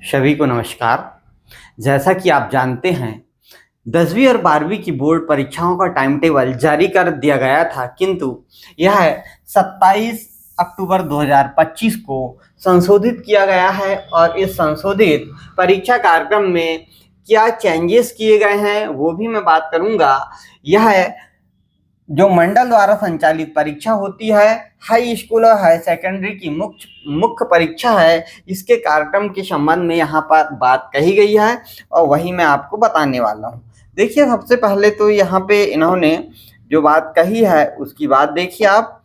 सभी को नमस्कार। जैसा कि आप जानते हैं 10वीं और 12वीं की बोर्ड परीक्षाओं का टाइम टेबल जारी कर दिया गया था, किंतु यह 27 अक्टूबर 2025 को संशोधित किया गया है और इस संशोधित परीक्षा कार्यक्रम में क्या चेंजेस किए गए हैं वो भी मैं बात करूंगा। यह जो मंडल द्वारा संचालित परीक्षा होती है, हाई स्कूल और हाई सेकेंडरी की मुख्य परीक्षा है, इसके कार्यक्रम के संबंध में यहाँ पर बात कही गई है और वही मैं आपको बताने वाला हूँ। देखिए, सबसे पहले तो यहाँ पे इन्होंने जो बात कही है उसकी बात देखिए आप।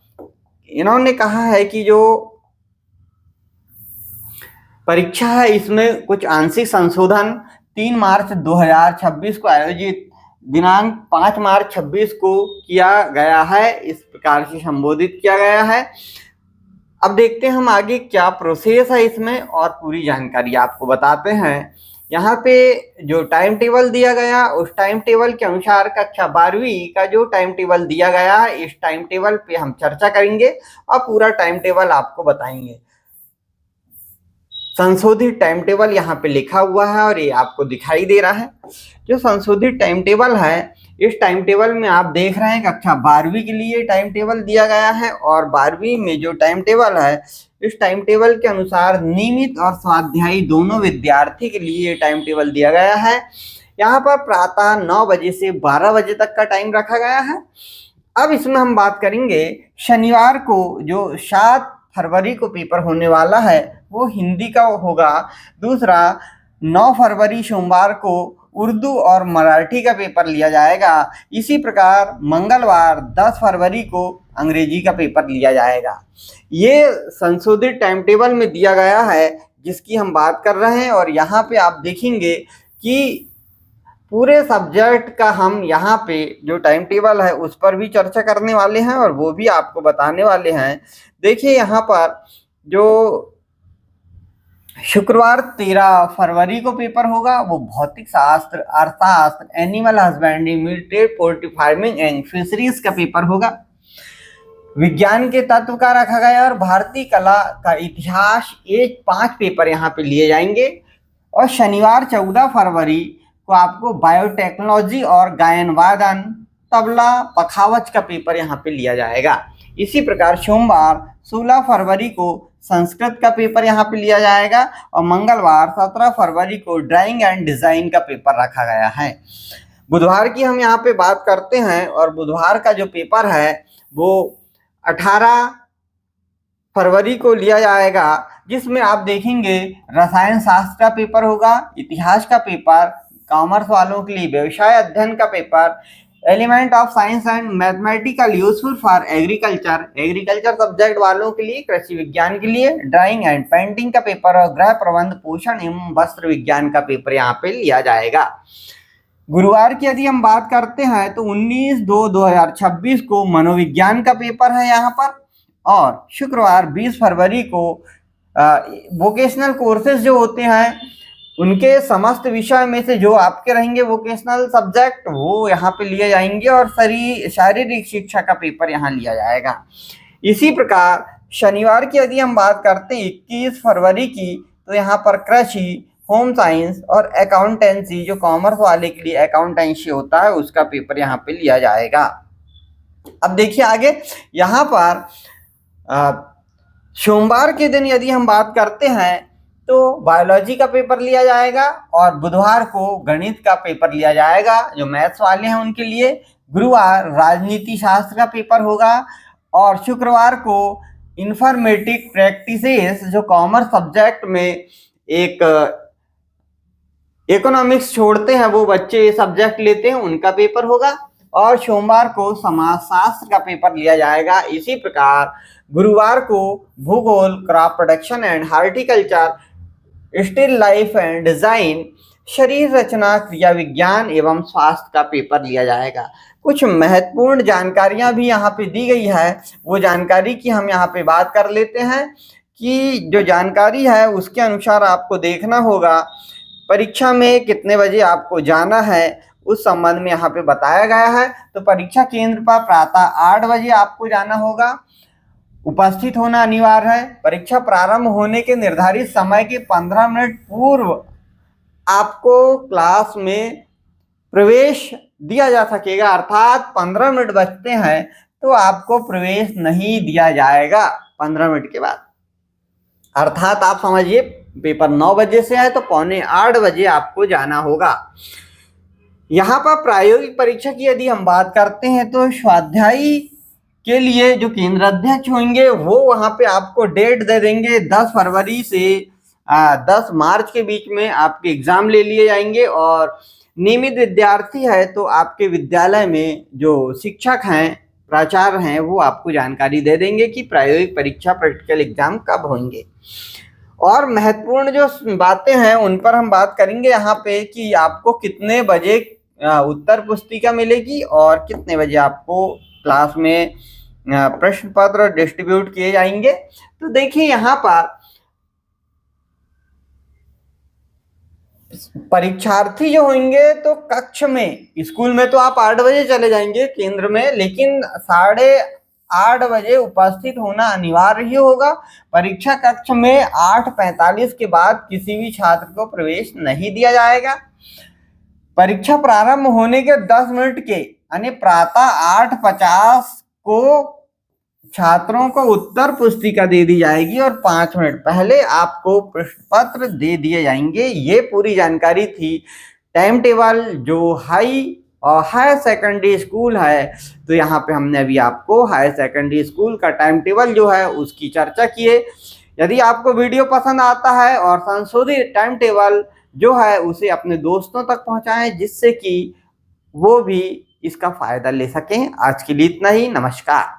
इन्होंने कहा है कि जो परीक्षा है इसमें कुछ आंशिक संशोधन 3 मार्च 2026 को आयोजित दिनांक 5 मार्च 26 को किया गया है, इस प्रकार से संबोधित किया गया है। अब देखते हैं हम आगे क्या प्रोसेस है इसमें और पूरी जानकारी आपको बताते हैं। यहाँ पे जो टाइम टेबल दिया गया उस टाइम टेबल के अनुसार कक्षा 12वीं का जो टाइम टेबल दिया गया है, इस टाइम टेबल पे हम चर्चा करेंगे और पूरा टाइम टेबल आपको बताएंगे। संशोधित टाइम टेबल यहाँ पे लिखा हुआ है और ये आपको दिखाई दे रहा है। जो संशोधित टाइम टेबल है, इस टाइम टेबल में आप देख रहे हैं कक्षा 12वीं के लिए टाइम टेबल दिया गया है और 12वीं में जो टाइम टेबल है, इस टाइम टेबल के अनुसार नियमित और स्वाध्यायी दोनों विद्यार्थी के लिए टाइम टेबल दिया गया है। यहाँ पर प्रातः 9 बजे से 12 बजे तक का टाइम रखा गया है। अब इसमें हम बात करेंगे शनिवार को जो 7 फरवरी को पेपर होने वाला है वो हिंदी का होगा। दूसरा 9 फरवरी सोमवार को उर्दू और मराठी का पेपर लिया जाएगा। इसी प्रकार मंगलवार 10 फरवरी को अंग्रेजी का पेपर लिया जाएगा। ये संशोधित टाइम टेबल में दिया गया है जिसकी हम बात कर रहे हैं और यहाँ पे आप देखेंगे कि पूरे सब्जेक्ट का हम यहाँ पे जो टाइम टेबल है उस पर भी चर्चा करने वाले हैं और वो भी आपको बताने वाले हैं। देखिए, यहाँ पर जो शुक्रवार 13 फरवरी को पेपर होगा वो भौतिक शास्त्र, अर्थशास्त्र, animal husbandry, military, poultry farming and fisheries का पेपर होगा। विज्ञान के तत्व का रखा गया और भारतीय कला का इतिहास, ये 5 पेपर यहाँ पे लिए जाएंगे। और शनिवार 14 फरवरी को आपको बायोटेक्नोलॉजी और गायन वादन, तबला, पखावज का पेपर यहाँ पे लिया जाएगा। इसी प्रकार सोमवार 16 फरवरी को संस्कृत का पेपर यहाँ पे लिया जाएगा और मंगलवार 17 फरवरी को ड्राइंग एंड डिजाइन का पेपर रखा गया है। बुधवार की हम यहाँ पे बात करते हैं और बुधवार का जो पेपर है वो 18 फरवरी को लिया जाएगा, जिसमें आप देखेंगे रसायन शास्त्र का पेपर होगा, इतिहास का पेपर, कॉमर्स वालों के लिए व्यवसाय अध्ययन का paper, element of science and mathematical useful for agriculture subject वालों के लिए, कृषि विज्ञान के लिए ड्राइंग एंड पेंटिंग का पेपर और गृह प्रबंध, पोषण एवं वस्त्र विज्ञान का पेपर यहाँ पे लिया जाएगा। गुरुवार की यदि हम बात करते हैं तो 19/2/2026 को मनोविज्ञान का पेपर है यहाँ पर और शुक्रवार 20 फरवरी को वोकेशनल कोर्सेज जो होते हैं उनके समस्त विषय में से जो आपके रहेंगे वोकेशनल सब्जेक्ट वो यहाँ पे लिए जाएंगे और शारीरिक शिक्षा का पेपर यहाँ लिया जाएगा। इसी प्रकार शनिवार की यदि हम बात करते हैं 21 फरवरी की, तो यहाँ पर कृषि, होम साइंस और अकाउंटेंसी, जो कॉमर्स वाले के लिए अकाउंटेंसी होता है उसका पेपर यहाँ पे लिया जाएगा। अब देखिए आगे, यहाँ पर सोमवार के दिन यदि हम बात करते हैं तो बायोलॉजी का पेपर लिया जाएगा और बुधवार को गणित का पेपर लिया जाएगा जो मैथ्स वाले हैं उनके लिए। गुरुवार राजनीति शास्त्र का पेपर होगा और शुक्रवार को इंफॉर्मेटिक प्रैक्टिसेस, जो कॉमर्स सब्जेक्ट में एक इकोनॉमिक्स छोड़ते हैं वो बच्चे सब्जेक्ट लेते हैं, उनका पेपर होगा और सोमवार को समाजशास्त्र का पेपर लिया जाएगा। इसी प्रकार गुरुवार को भूगोल, crop production and horticulture, still life and design, शरीर रचना, क्रिया विज्ञान एवं स्वास्थ्य का पेपर लिया जाएगा। कुछ महत्वपूर्ण जानकारियां भी यहाँ पे दी गई है, वो जानकारी की हम यहाँ पे बात कर लेते हैं कि जो जानकारी है उसके अनुसार आपको देखना होगा परीक्षा में कितने बजे आपको जाना है, उस संबंध में यहाँ पे बताया गया है। तो परीक्षा केंद्र पर प्रातः 8 बजे आपको जाना होगा उपस्थित होना अनिवार्य है। परीक्षा प्रारंभ होने के निर्धारित समय के 15 मिनट पूर्व आपको क्लास में प्रवेश दिया जा सकेगा, अर्थात 15 मिनट बचते हैं तो आपको प्रवेश नहीं दिया जाएगा 15 मिनट के बाद। अर्थात आप समझिए पेपर 9 बजे से है तो 7:45 आपको जाना होगा। यहाँ पर प्रायोगिक परीक्षा की यदि हम बात करते हैं तो स्वाध्यायी के लिए जो केंद्र अध्यक्ष होंगे वो वहां पे आपको डेट दे देंगे। 10 फरवरी से 10 मार्च के बीच में आपके एग्जाम ले लिए जाएंगे, और नियमित विद्यार्थी है तो आपके विद्यालय में जो शिक्षक हैं, प्राचार्य हैं, वो आपको जानकारी दे देंगे कि प्रायोगिक परीक्षा प्रैक्टिकल एग्जाम कब होंगे। और महत्वपूर्ण जो बातें हैं उन पर हम बात करेंगे यहाँ पे कि आपको कितने बजे उत्तर पुस्तिका मिलेगी और कितने बजे आपको क्लास में प्रश्न पत्र डिस्ट्रीब्यूट किए जाएंगे। तो देखिए यहाँ पर परीक्षार्थी जो होंगे तो कक्ष में, स्कूल में तो आप 8 बजे चले जाएंगे केंद्र में, लेकिन 8:30 बजे उपस्थित होना अनिवार्य ही होगा। परीक्षा कक्ष में 8:45 के बाद किसी भी छात्र को प्रवेश नहीं दिया जाएगा। परीक्षा प्रारंभ होने के 10 मिनट के यानी प्रातः 8:50 को छात्रों को उत्तर पुस्तिका दे दी जाएगी और 5 मिनट पहले आपको प्रश्न पत्र दे दिए जाएंगे। ये पूरी जानकारी थी। टाइम टेबल जो हायर सेकेंडरी स्कूल है, तो यहाँ पे हमने अभी आपको हायर सेकेंडरी स्कूल का टाइम टेबल जो है उसकी चर्चा की है। यदि आपको वीडियो पसंद आता है और संशोधित टाइम टेबल जो है उसे अपने दोस्तों तक पहुंचाएं, जिससे कि वो भी इसका फायदा ले सकें। आज के लिए इतना ही। नमस्कार।